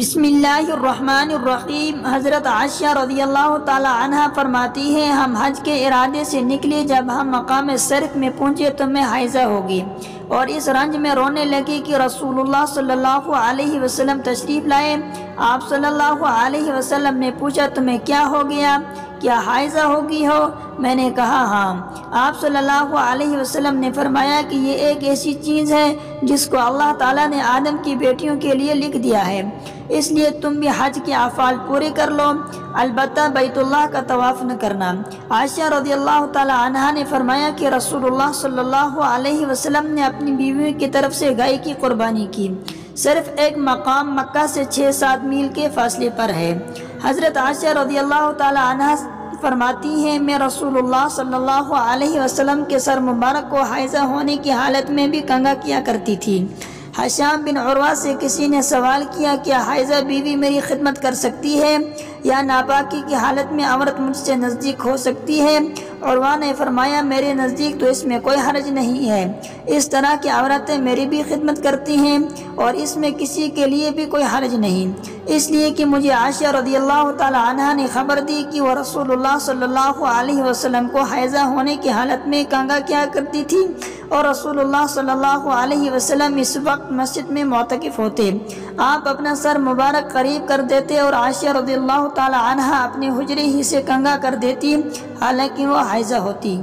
بسم اللہ الرحمن الرحیم۔ حضرت عائشہ رضی اللہ تعالی عنہ فرماتی ہیں، ہم حج کے ارادے سے نکلے، جب ہم مقام صرف میں پہنچے تو میں حائضہ ہوگی اور اس رنج میں رونے لگی کہ رسول اللہ صلی اللہ علیہ وسلم تشریف لائے۔ آپ صلی اللہ علیہ وسلم نے پوچھا، تمہیں کیا ہو گیا؟ کیا حائضہ ہوگی ہو؟ میں نے کہا ہاں۔ آپ صلی اللہ علیہ وسلم نے فرمایا کہ یہ ایک ایسی چیز ہے جس کو اللہ تعالیٰ نے آدم کی بیٹیوں کے لیے لکھ دیا ہے، اس لیے تم بھی حج کے افعال پورے کر لو، البتہ بیت اللہ کا طواف نہ کرنا۔ عائشہ رضی اللہ تعالی عنہا نے فرمایا کہ رسول اللہ صلی اللہ علیہ وسلم نے اپنی بیویوں کی طرف سے گائے کی قربانی کی، صرف ایک مقام مکہ سے 6-7 میل کے فاصلے پر ہے۔ حضرت عائشہ رضی اللہ تعالی عنہا فرماتی ہیں، میں رسول اللہ صلی اللہ علیہ وسلم کے سر مبارک کو حائضہ ہونے کی حالت میں بھی کنگھا کیا کرتی تھی۔ ہشام بن عروہ سے کسی نے سوال کیا، کیا حائضہ بیوی میری خدمت کر سکتی ہے یا ناپاکی کی حالت میں عورت مجھ سے نزدیک ہو سکتی ہے؟ عروہ نے فرمایا، میرے نزدیک تو اس میں کوئی حرج نہیں ہے، اس طرح کی عورتیں میری بھی خدمت کرتی ہیں اور اس میں کسی کے لیے بھی کوئی حرج نہیں، اس لیے کہ مجھے عائشہ رضی اللہ تعالی عنہا نے خبر دی کہ وہ رسول اللہ صلی اللہ علیہ وسلم کو حائضہ ہونے کی حالت میں کنگھا کیا کرتی تھی اور رسول اللہ صلی اللہ علیہ وسلم اس وقت مسجد میں معتکف ہوتے۔ آپ اپنا سر مبارک قریب کر دیتے اور عائشہ رضی اللہ تعالی عنہا اپنے حجرے ہی سے کنگھا کر دیتی، حالانکہ وہ حائضہ ہوتی۔